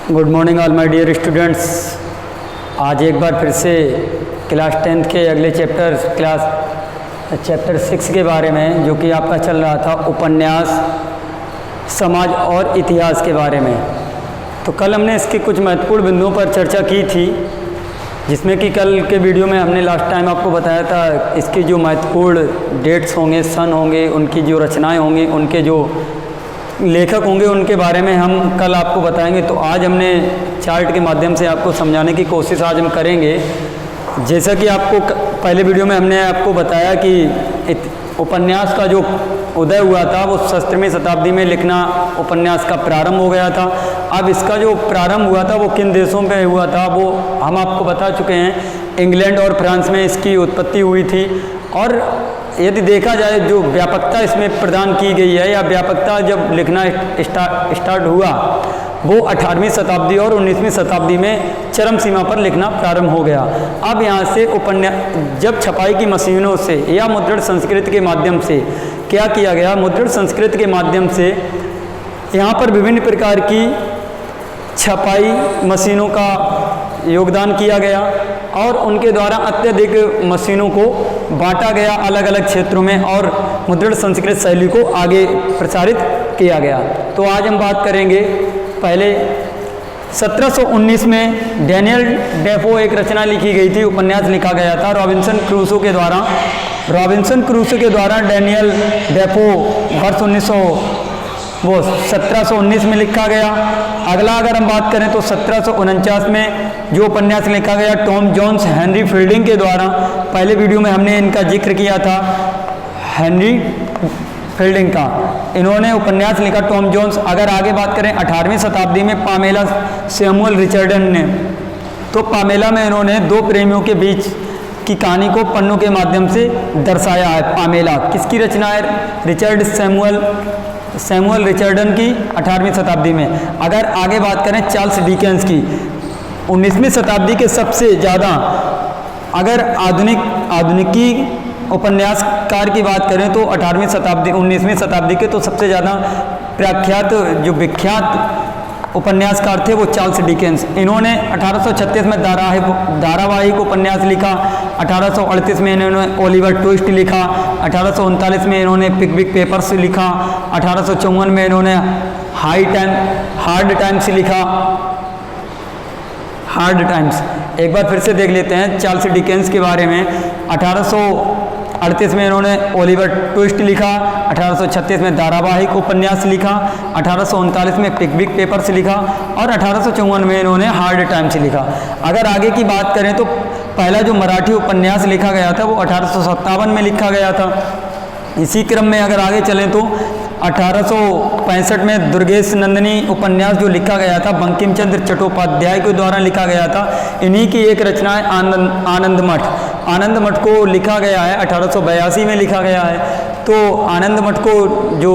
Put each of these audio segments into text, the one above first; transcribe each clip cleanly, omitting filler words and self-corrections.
Good morning all my dear students. आज एक बार फिर से क्लास 10th के अगले चैप्टर 6 के बारे में, जो कि आपका चल रहा था उपन्यास समाज और इतिहास के बारे में। तो कल हमने इसके कुछ महत्वपूर्ण बिंदुओं पर चर्चा की थी, जिसमें कि कल के वीडियो में हमने लास्ट टाइम आपको बताया था इसके जो महत्वपूर्ण डेट्स होंगे, सन होंगे, उनकी जो रचनाएं होंगी, उनके जो लेखक होंगे, उनके बारे में हम कल आपको बताएंगे। तो आज हमने चार्ट के माध्यम से आपको समझाने की कोशिश आज हम करेंगे। जैसा कि आपको पहले वीडियो में हमने आपको बताया कि उपन्यास का जो उदय हुआ था वो 17वीं शताब्दी में लिखना उपन्यास का प्रारंभ हो गया था। अब इसका जो प्रारंभ हुआ था वो किन देशों पे हुआ था वो हम आपको बता चुके हैं। इंग्लैंड और फ्रांस में इसकी उत्पत्ति हुई थी। और यदि देखा जाए जो व्यापकता इसमें प्रदान की गई है, या व्यापकता जब लिखना स्टार्ट हुआ वो 18वीं शताब्दी और 19वीं शताब्दी में चरम सीमा पर लिखना प्रारंभ हो गया। अब यहाँ से उपन्यास जब छपाई की मशीनों से या मुद्रण संस्कृत के माध्यम से क्या किया गया, मुद्रण संस्कृत के माध्यम से यहाँ पर विभिन्न प्रकार की छपाई मशीनों का योगदान किया गया और उनके द्वारा अत्यधिक मशीनों को बांटा गया अलग अलग क्षेत्रों में, और मुद्रण संस्कृत शैली को आगे प्रसारित किया गया। तो आज हम बात करेंगे पहले 1719 में डैनियल डेफो एक रचना लिखी गई थी, उपन्यास लिखा गया था रॉबिन्सन क्रूसो के द्वारा। डैनियल डेफो वर्ष 1719 में लिखा गया। अगला अगर हम बात करें तो 1749 में जो उपन्यास लिखा गया टॉम जोन्स हेनरी फील्डिंग के द्वारा। पहले वीडियो में हमने इनका जिक्र किया था, हेनरी फील्डिंग का। इन्होंने उपन्यास लिखा टॉम जोन्स। अगर आगे बात करें 18वीं शताब्दी में पामेला सैमुअल रिचर्डन ने, तो पामेला में इन्होंने दो प्रेमियों के बीच की कहानी को पन्नों के माध्यम से दर्शाया है। पामेला किसकी रचना है? सैमुअल रिचर्डन की 18वीं शताब्दी में। अगर आगे बात करें चार्ल्स डिकेंस की, 19वीं शताब्दी के सबसे ज़्यादा, अगर आधुनिकी उपन्यासकार की बात करें तो 19वीं शताब्दी के तो सबसे ज़्यादा विख्यात उपन्यासकार थे वो चार्ल्स डिकेंस। इन्होंने 1836 में धारावाहिक उपन्यास लिखा, 1838 में इन्होंने ओलिवर ट्विस्ट लिखा, 1839 में इन्होंने पिकविक पेपर्स लिखा, 1854 में इन्होंने हार्ड टाइम्स लिखा। हार्ड टाइम्स एक बार फिर से देख लेते हैं चार्ल्स डिकेंस के बारे में। 1838 में इन्होंने ओलिवर ट्विस्ट लिखा, 1836 में धारावाहिक उपन्यास लिखा, 1839 में पिकविक पेपर्स लिखा और 1854 में इन्होंने हार्ड टाइम्स लिखा। अगर आगे की बात करें तो पहला जो मराठी उपन्यास लिखा गया था वो 1857 में लिखा गया था। इसी क्रम में अगर आगे चलें तो 1865 में दुर्गेश नंदिनी उपन्यास जो लिखा गया था बंकिम चंद्र चट्टोपाध्याय के द्वारा लिखा गया था। इन्हीं की एक रचना है आनंद मठ को लिखा गया है 1882 में लिखा गया है। तो आनंद मठ को जो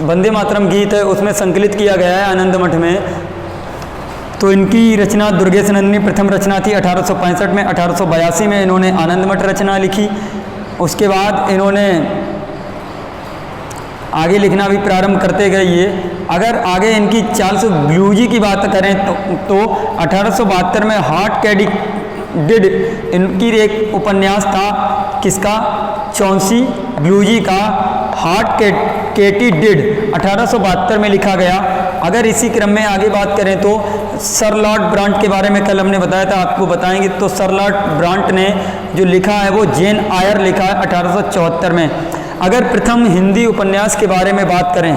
वंदे मातरम गीत है उसमें संकलित किया गया है आनंद मठ में। तो इनकी रचना दुर्गेश नंदिनी प्रथम रचना थी 1865 में। 1882 में इन्होंने आनंद मठ रचना लिखी। उसके बाद इन्होंने आगे लिखना भी प्रारंभ करते गए ये। अगर आगे इनकी चार्ल्स ब्लूजी की बात करें तो 1872 में हार्ट कैडी डिड इनकी एक उपन्यास था, किसका? चौंसी ब्लूजी का हार्ट कैटी डिड 1872 में लिखा गया। अगर इसी क्रम में आगे बात करें तो सर लॉर्ड ब्रांट के बारे में कल हमने बताया था, आपको बताएंगे। तो सर लॉर्ड ब्रांट ने जो लिखा है वो जेन आयर लिखा है 1874 में। अगर प्रथम हिंदी उपन्यास के बारे में बात करें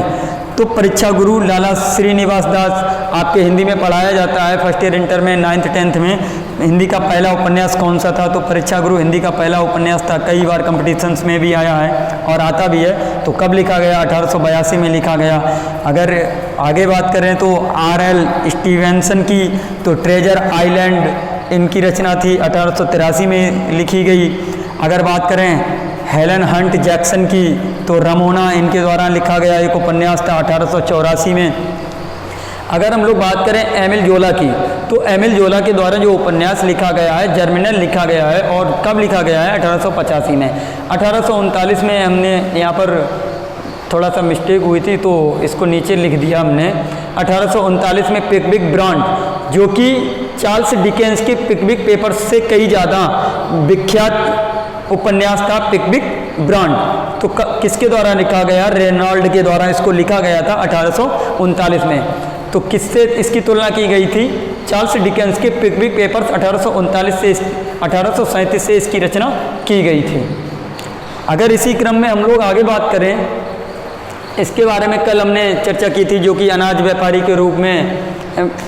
तो परीक्षा गुरु लाला श्रीनिवास दास, आपके हिंदी में पढ़ाया जाता है फर्स्ट ईयर इंटर में 9th 10th में। हिंदी का पहला उपन्यास कौन सा था? तो परीक्षा गुरु हिंदी का पहला उपन्यास था। कई बार कंपटीशंस में भी आया है और आता भी है। तो कब लिखा गया? 1882 में लिखा गया। अगर आगे बात करें तो R.L. स्टीवेंसन की तो ट्रेजर आइलैंड इनकी रचना थी 1883 में लिखी गई। अगर बात करें हेलन हंट जैक्सन की तो रमोना इनके द्वारा लिखा गया एक उपन्यास था 1884 में। अगर हम लोग बात करें एमिल जोला की तो एमिल जोला के द्वारा जो उपन्यास लिखा गया है जर्मिनल लिखा गया है। और कब लिखा गया है? 1885 में। 1839 में हमने यहाँ पर थोड़ा सा मिस्टेक हुई थी तो इसको नीचे लिख दिया हमने। 1839 में पिकविक ब्रांड, जो कि चार्ल्स डिकेंस के पिकविक पेपर से कई ज़्यादा विख्यात उपन्यास था पिकविक ब्रांड। तो किसके द्वारा लिखा गया? रेनॉल्ड के द्वारा इसको लिखा गया था 1839 में। तो किससे इसकी तुलना की गई थी? चार्ल्स डिकेंस के पिकविक पेपर्स 1837 से इसकी रचना की गई थी। अगर इसी क्रम में हम लोग आगे बात करें, इसके बारे में कल हमने चर्चा की थी, जो कि अनाज व्यापारी के रूप में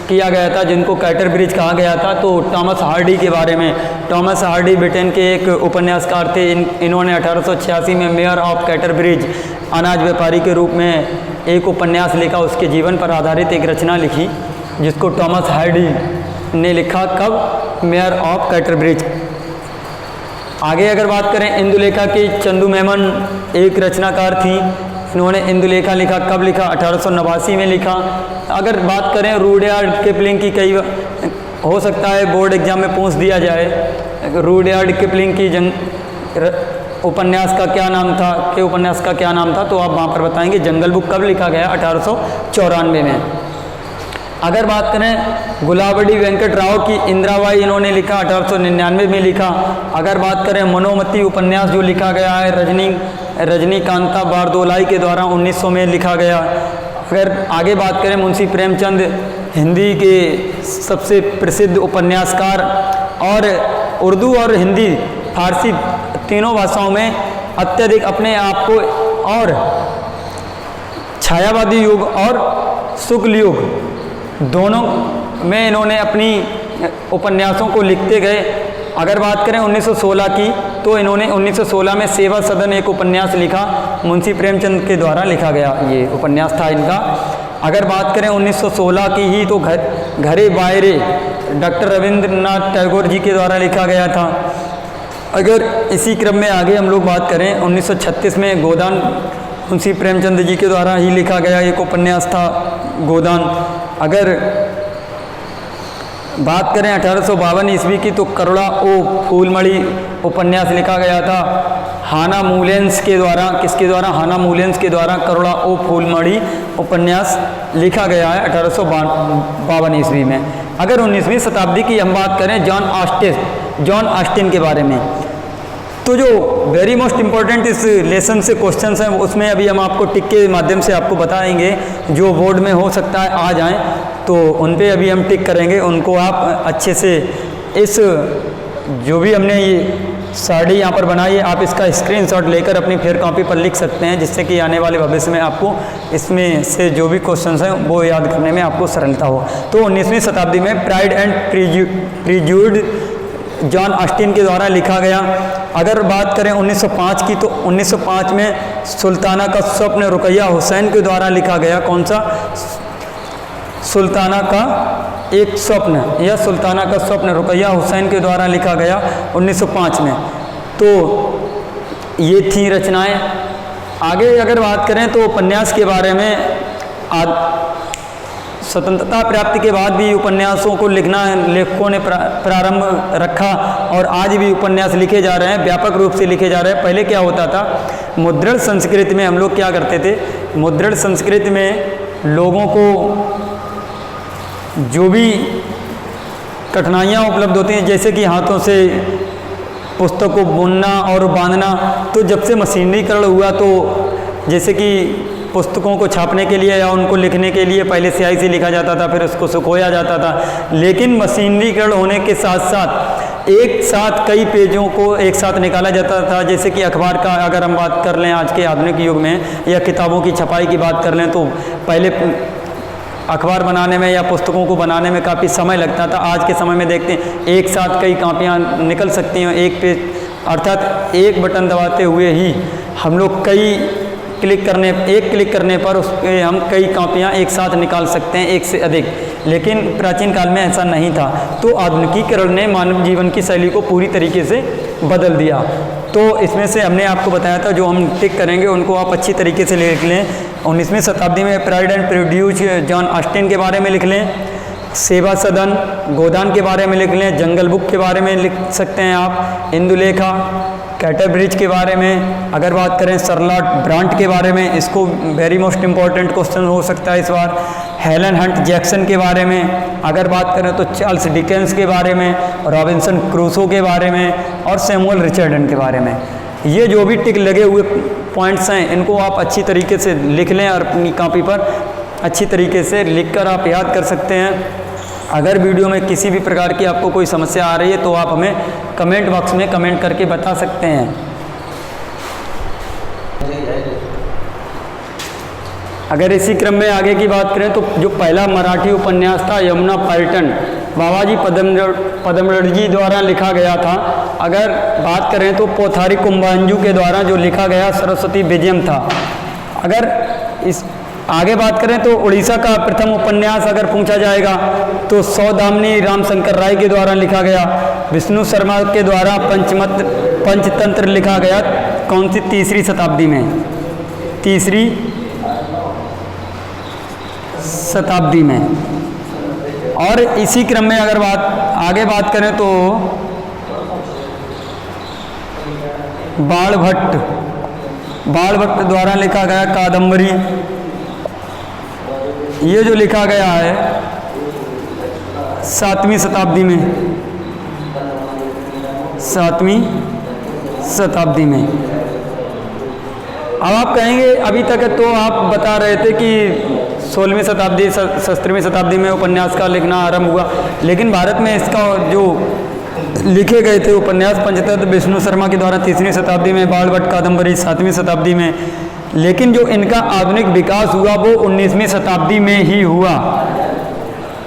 किया गया था, जिनको कैटरब्रिज कहा गया था। तो टॉमस हार्डी के बारे में, टॉमस हार्डी ब्रिटेन के एक उपन्यासकार थे। इन्होंने 1886 में मेयर ऑफ कैटरब्रिज, अनाज व्यापारी के रूप में एक उपन्यास लिखा, उसके जीवन पर आधारित एक रचना लिखी, जिसको टॉमस हार्डी ने लिखा। कब? Mayor of Casterbridge. आगे अगर बात करें, इंदुलेखा की चंदू मेमन एक रचनाकार थी। इन्होंने इंदुलेखा लिखा। कब लिखा? 1889 में लिखा। अगर बात करें रूडयार्ड किपलिंग की, कई हो सकता है बोर्ड एग्जाम में पूछ दिया जाए, रूडयार्ड किपलिंग की उपन्यास का क्या नाम था, के उपन्यास का क्या नाम था, तो आप वहाँ पर बताएंगे जंगल बुक। कब लिखा गया? 1894 में। अगर बात करें गुलाबडी वेंकट राव की इंदिराबाई, इन्होंने लिखा 1899 में लिखा। अगर बात करें मनोमती उपन्यास जो लिखा गया है रजनीकांता बारदोलाई के द्वारा 1900 में लिखा गया। अगर आगे बात करें मुंशी प्रेमचंद, हिंदी के सबसे प्रसिद्ध उपन्यासकार, और उर्दू और हिंदी फारसी तीनों भाषाओं में अत्यधिक अपने आप को, और छायावादी युग और शुक्ल युग दोनों में इन्होंने अपनी उपन्यासों को लिखते गए। अगर बात करें 1916 की, तो इन्होंने 1916 में सेवा सदन एक उपन्यास लिखा, मुंशी प्रेमचंद के द्वारा लिखा गया ये उपन्यास था इनका। अगर बात करें 1916 की ही, तो घरे बायरे डॉक्टर रविंद्रनाथ टैगोर जी के द्वारा लिखा गया था। अगर इसी क्रम में आगे हम लोग बात करें, 1936 में गोदान मुंशी प्रेमचंद जी के द्वारा ही लिखा गया एक उपन्यास था गोदान। अगर बात करें 1852 ईस्वी की, तो करुणा ओ फूलमणि उपन्यास लिखा गया था हाना मूलेंस के द्वारा। किसके द्वारा? हाना मूलेंस के द्वारा करुणा ओ फूलमणि उपन्यास लिखा गया है 1852 ईस्वी में। अगर 19वीं शताब्दी की हम बात करें जॉन ऑस्टिन के बारे में, तो जो वेरी मोस्ट इम्पॉर्टेंट इस लेसन से क्वेश्चंस हैं, उसमें अभी हम आपको टिक के माध्यम से आपको बताएंगे, जो बोर्ड में हो सकता है आ जाएं, तो उन पे अभी हम टिक करेंगे। उनको आप अच्छे से इस जो भी हमने ये साड़ी यहाँ पर बनाई है, आप इसका स्क्रीनशॉट लेकर अपनी फेयर कॉपी पर लिख सकते हैं, जिससे कि आने वाले भविष्य में आपको इसमें से जो भी क्वेश्चंस हैं वो याद करने में आपको सरलता हो। तो 19वीं शताब्दी में pride and prejudice John Austin के द्वारा लिखा गया। अगर बात करें 1905 की, तो 1905 में सुल्ताना का स्वप्न रुकैया हुसैन के द्वारा लिखा गया। कौन सा? सुल्ताना का एक स्वप्न, या सुल्ताना का स्वप्न रुकैया हुसैन के द्वारा लिखा गया 1905 में। तो ये थी रचनाएं। आगे अगर बात करें तो उपन्यास के बारे में, स्वतंत्रता प्राप्ति के बाद भी उपन्यासों को लिखना लेखकों ने प्रारंभ रखा, और आज भी उपन्यास लिखे जा रहे हैं, व्यापक रूप से लिखे जा रहे हैं। पहले क्या होता था, मुद्रण संस्कृति में हम लोग क्या करते थे, मुद्रण संस्कृति में लोगों को जो भी कठिनाइयाँ उपलब्ध होती हैं, जैसे कि हाथों से पुस्तक को बुनना और बांधना, तो जब से मशीनीकरण हुआ, तो जैसे कि पुस्तकों को छापने के लिए या उनको लिखने के लिए पहले स्याही से लिखा जाता था, फिर उसको सुखोया जाता था। लेकिन मशीनीकरण होने के साथ साथ एक साथ कई पेजों को एक साथ निकाला जाता था। जैसे कि अखबार का अगर हम बात कर लें आज के आधुनिक युग में, या किताबों की छपाई की बात कर लें, तो पहले अखबार बनाने में या पुस्तकों को बनाने में काफ़ी समय लगता था। आज के समय में देखते हैं एक साथ कई कापियाँ निकल सकती हैं एक पेज, अर्थात एक बटन दबाते हुए ही हम लोग एक क्लिक करने पर उस पर हम कई कापियाँ एक साथ निकाल सकते हैं, एक से अधिक। लेकिन प्राचीन काल में ऐसा नहीं था। तो आधुनिकीकरण ने मानव जीवन की शैली को पूरी तरीके से बदल दिया। तो इसमें से हमने आपको बताया था, जो हम टिक करेंगे उनको आप अच्छी तरीके से लिख लें। 19वीं शताब्दी में pride and prejudice John Austin के बारे में लिख लें, सेवा सदन गोदान के बारे में लिख लें, जंगल बुक के बारे में लिख सकते हैं आप, इंदुलेखा, कैटरब्रिज के बारे में, अगर बात करें शार्लट ब्रांट के बारे में, इसको वेरी मोस्ट इम्पॉर्टेंट क्वेश्चन हो सकता है इस बार। हेलन हंट जैक्सन के बारे में अगर बात करें तो चार्ल्स डिकेंस के बारे में, रॉबिन्सन क्रूसो के बारे में और सैमुअल रिचर्डसन के बारे में। ये जो भी टिक लगे हुए पॉइंट्स हैं इनको आप अच्छी तरीके से लिख लें और अपनी कॉपी पर अच्छी तरीके से लिखकर आप याद कर सकते हैं। अगर वीडियो में किसी भी प्रकार की आपको कोई समस्या आ रही है तो आप हमें कमेंट बॉक्स में कमेंट करके बता सकते हैं। अगर इसी क्रम में आगे की बात करें तो जो पहला मराठी उपन्यास था यमुना पर्यटन, बाबाजी पदमड़जी द्वारा लिखा गया था। अगर बात करें तो पोथारी कुंभांजू के द्वारा जो लिखा गया सरस्वती विजयम था। अगर इस आगे बात करें तो उड़ीसा का प्रथम उपन्यास अगर पूछा जाएगा तो सौदामिनी रामशंकर राय के द्वारा लिखा गया। विष्णु शर्मा के द्वारा पंचतंत्र लिखा गया कौन सी तीसरी शताब्दी में, तीसरी शताब्दी में। और इसी क्रम में अगर आगे बात करें तो बाणभट्ट द्वारा लिखा गया कादम्बरी, ये जो लिखा गया है 7वीं शताब्दी में, 7वीं शताब्दी में। अब आप कहेंगे अभी तक तो आप बता रहे थे कि 16वीं शताब्दी 17वीं शताब्दी में उपन्यास का लिखना आरंभ हुआ, लेकिन भारत में इसका जो लिखे गए थे उपन्यास पंचतंत्र विष्णु शर्मा के द्वारा 3वीं शताब्दी में, बाणभट्ट कादम्बरी 7वीं शताब्दी में, लेकिन जो इनका आधुनिक विकास हुआ वो 19वीं शताब्दी में ही हुआ।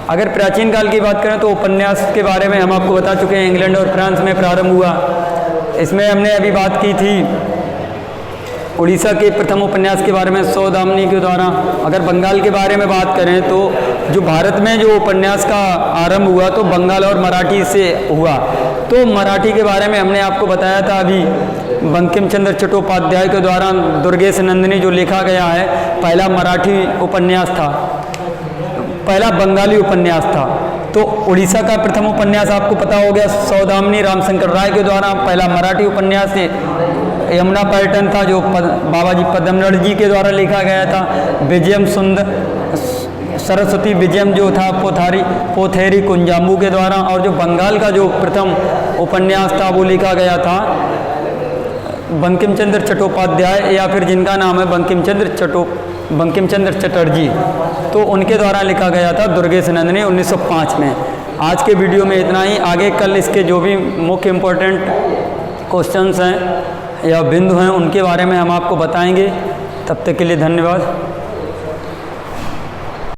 अगर प्राचीन काल की बात करें तो उपन्यास के बारे में हम आपको बता चुके हैं, इंग्लैंड और फ्रांस में प्रारंभ हुआ। इसमें हमने अभी बात की थी उड़ीसा के प्रथम उपन्यास के बारे में सौदामिनी के द्वारा। अगर बंगाल के बारे में बात करें तो जो भारत में जो उपन्यास का आरंभ हुआ तो बंगाल और मराठी से हुआ। तो मराठी के बारे में हमने आपको बताया था अभी, बंकिम चंद्र चट्टोपाध्याय के द्वारा दुर्गेश नंदिनी जो लिखा गया है पहला मराठी उपन्यास था, पहला बंगाली उपन्यास था। तो उड़ीसा का प्रथम उपन्यास आपको पता हो गया सौदामिनी रामशंकर राय के द्वारा, पहला मराठी उपन्यास यमुना पर्यटन था जो बाबाजी पदमड़जी के द्वारा लिखा गया था। विजयम सुंदर सरस्वती विजयम जो था पोथेरी कुंजाम्बू के द्वारा। और जो बंगाल का जो प्रथम उपन्यास था वो लिखा गया था बंकिम चंद्र चट्टोपाध्याय, या फिर जिनका नाम है बंकिम चंद्र चटर्जी, तो उनके द्वारा लिखा गया था दुर्गेश नंदिनी 1905 में। आज के वीडियो में इतना ही। आगे कल इसके जो भी मुख्य इम्पोर्टेंट क्वेश्चंस हैं या बिंदु हैं उनके बारे में हम आपको बताएंगे। तब तक के लिए धन्यवाद।